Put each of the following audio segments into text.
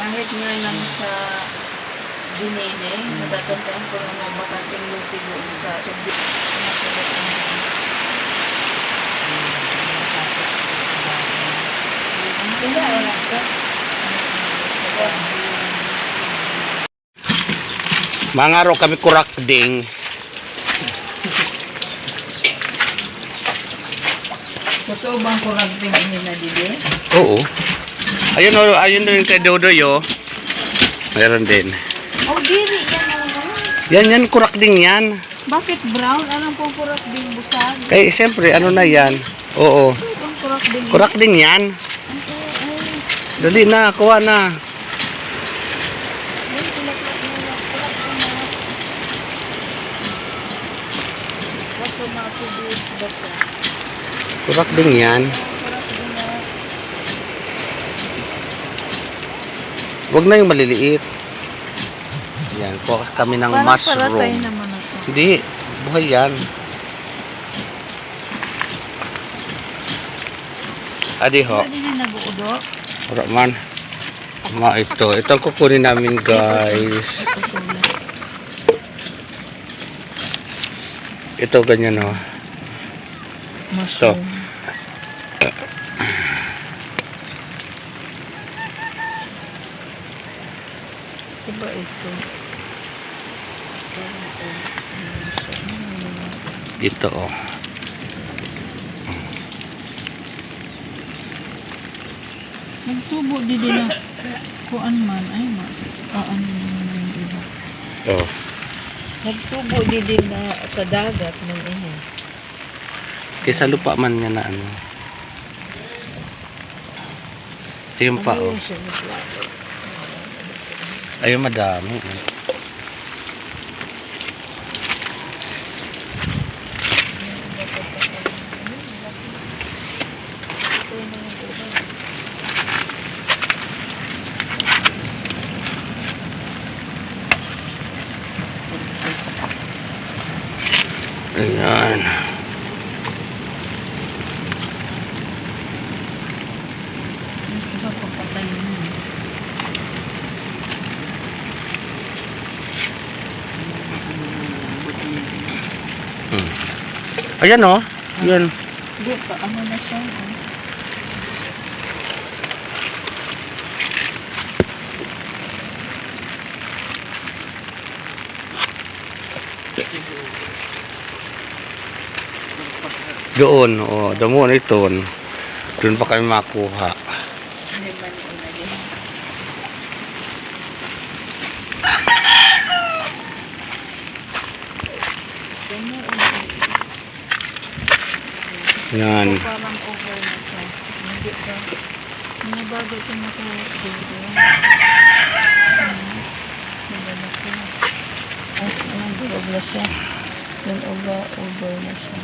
Kahit nga lang sa Ginene, natatandaan ko na mga bakanting luti doon sa subject. Hindi, wala ka. Mangaro kami kurak ding. Totoo bang kuragting ini na dili? Oo. Ayun o, ayun din kay Dodoy o. Meron din. Oh, dili yan ang Yan, kurak ding yan. Bakit brown? Anong pong kuragting busag? Eh, siyempre, ano na yan? Oo. Ang kuragting. Kurak din yan. Dali na, kuha na. Kurak din yan. Huwag na yung maliliit. Yan, kuha kami ng Parang mushroom. paratay naman ito. Hindi, buhay yan. Adi ho. Hindi na nag-uudo. Wala man. Ito ang kukunin namin, guys. Ito ganyan ho. Ito. Diba ito? Dito oh. Nagtubo din na kuan man ay ma. Ano man iba. Oh. Nagtubo din na sa dagat man ini. Kaysa lupa man nga na ano. Ayun pa oh. Ayun madami. Ayan. Ayan oh. Yan. Hindi pa ano na siya. Doon, oh, damo na ito. Doon pa kami makuha. Yan. Parang over na siya. Hindi ba? Mga bago ito naka-dito. Anong durog na siya? Yung over na siya.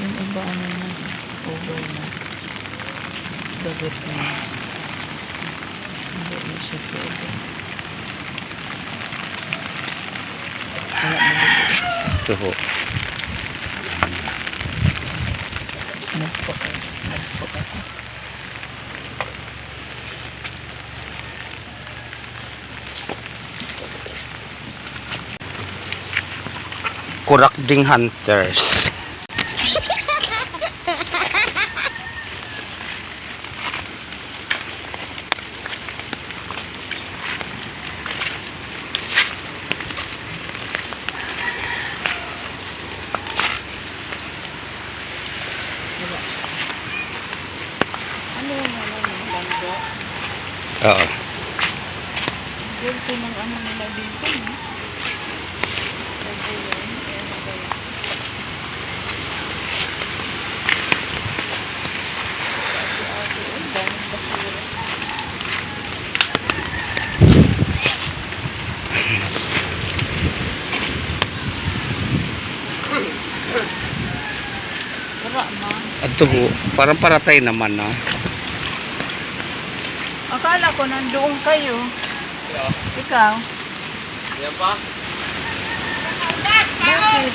Yung iba ano na, over na. Dagot na. Hindi na siya pwede. Wala na dito. Ito ho. Nagpok ako. Kurak ding hunters. Ano yung bando? Oo. Gusto ng ano nila dito, no? Ito ho, parang paratay naman na. Akala ko nandoon kayo. Ikaw? Yan pa? Bakit?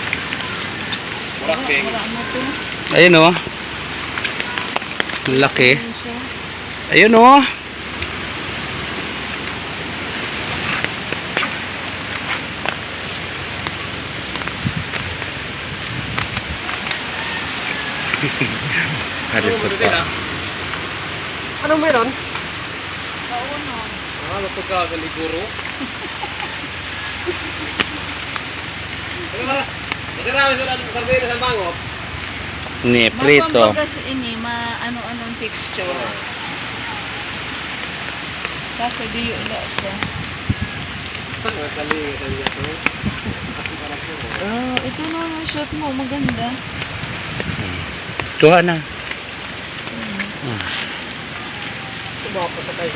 Wala mo to. Ayun oh. Laki. Ayun siya. Ayun oh. Hari suka. Anong meron? Kauno. Ano po ka, galiguro? Magkarawi sa sardinas sa mango. Ni prito. Mapambagas ini, ano-ano ang texture. Kaso di yun na siya. Nagkalitan niya to. Ito na ang shot mo, maganda. Kuha na. Tumapa sa tayo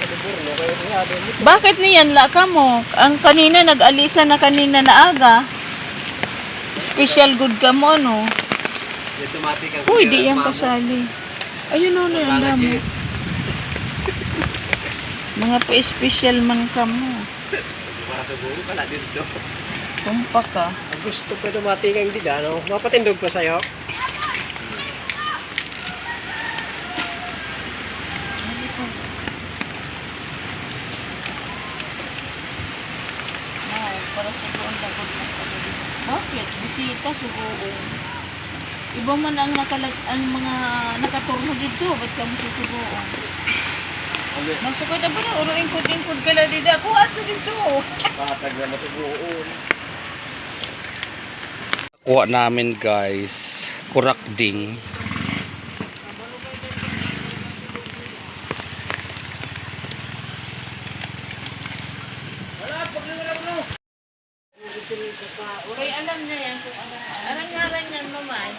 sa libur mo. Kaya nga, Bakit niyan laka mo? Ang kanina nag-alisa na kanina na aga. Special good ka mo, no? automatic ang Uy, di yan kasali. Ayun o, ang damo. Mga pa-special man ka mo. Para sa buo ka na dito. Tumpak ka. Ang gusto ko automatic ang dida, no? Mapatindog ko sa'yo. Ay, para subuan lagot ng pagod. Bakit? Bisita, subuan. Iba man ang mga nakaturno dito. Ba't ka mo susubuan? Masukot na ba na? Uro-ingkod-ingkod ka na dito. Ako ato dito. Patag na matubuon. Kuha namin guys. Kurakding. Okay, alam niya yan kung ano. Aran-ngaran yan, mamay.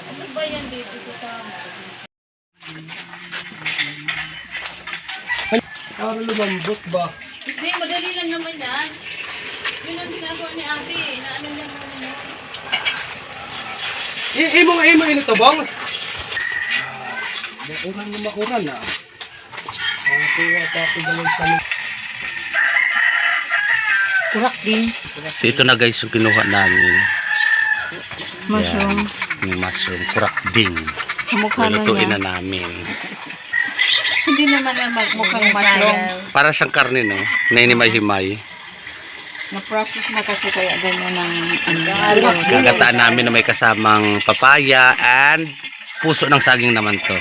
Ano ba yan dito sa sama? Para lumambot ba? Hindi, madali lang naman yan. Yun ang ginagawa ni ate. Inaano niya muna niya. Imong ino to bang? Makuran na. Ang tuwa pa ako galing sa Kurak din. So ito na guys yung kinuha namin. Mushroom. Yung mushroom. Kurakding. Mukha na Lulutuin niya. na namin. Hindi naman yan mukhang mushroom. Para siyang karne no. Na hinimay-himay. Na-process na kasi kaya ganyan ang Gagataan namin na may kasamang papaya and puso ng saging naman to.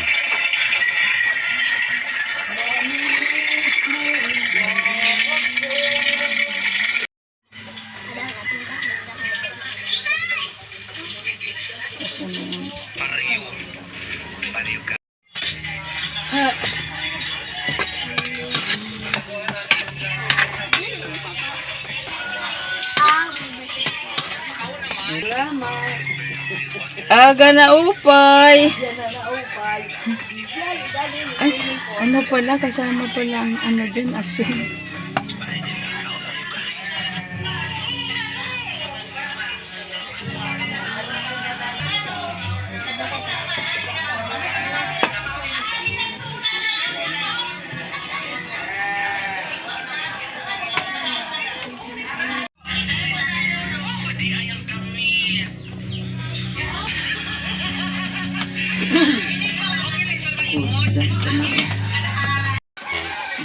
Aga na upay. Ay, ano pala, kasama pala ang ano din, asin.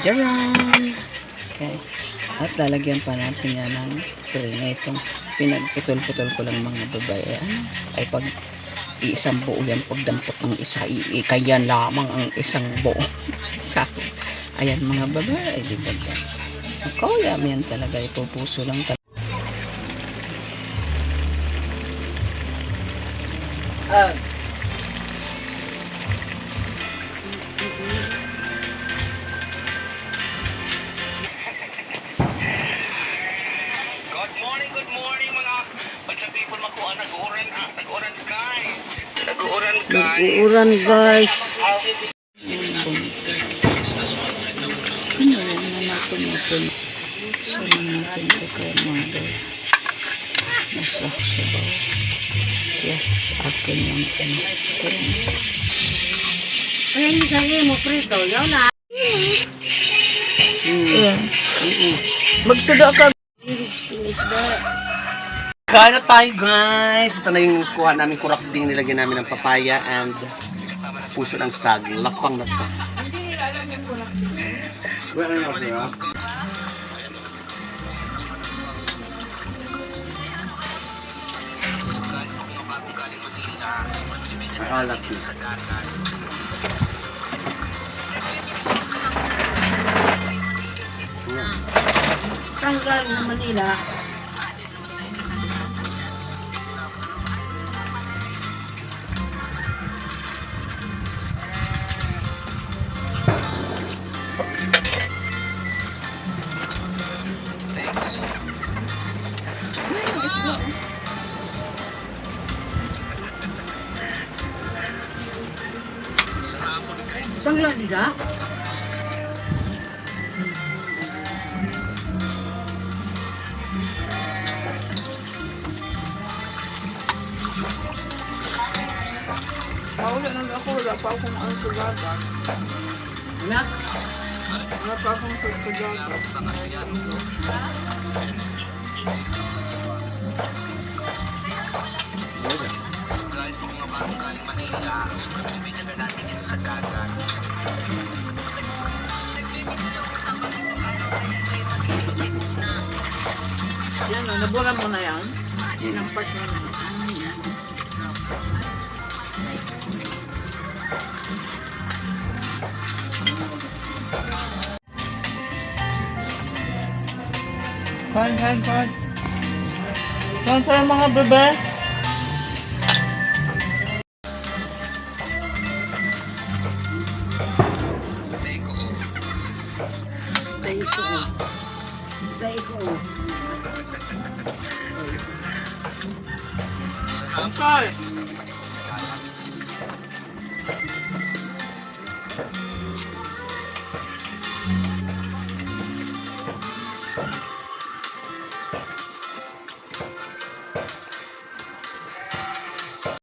Jaran! Okay. At lalagyan pa natin yan ng na itong pinagputol-putol ko lang mga babae. Ay pag iisang buo yan, pagdampot ng isa, ikayan lamang ang isang buo. Sahod. Ayan mga babae. Makawala mo yan talaga. Ipupuso lang talaga. Good morning mga basta people makuha nag-uran guys. Nag-uran Nag-uuran guys. Ano yan na natin ito? Sana natin ito kaya mga guys. Nasa sabaw. Yes, akin yung ano. Ayan yung sa'yo mo prito, yun na. Magsudo ka. Kain na tayo guys. Ito na yung kuha namin kurakding. Nilagyan namin ng papaya and puso ng saging. Lafang na to. Ay, alat yun. Saan galing na Manila? Saan galing ka? Wala nang ako, wala pa akong ang sugata. Wala. Wala pa akong sugata. Yan o, nabura mo na yan. Nampat mo na. Kain. Kain tayo mga bebe. Tayo ko. Kain.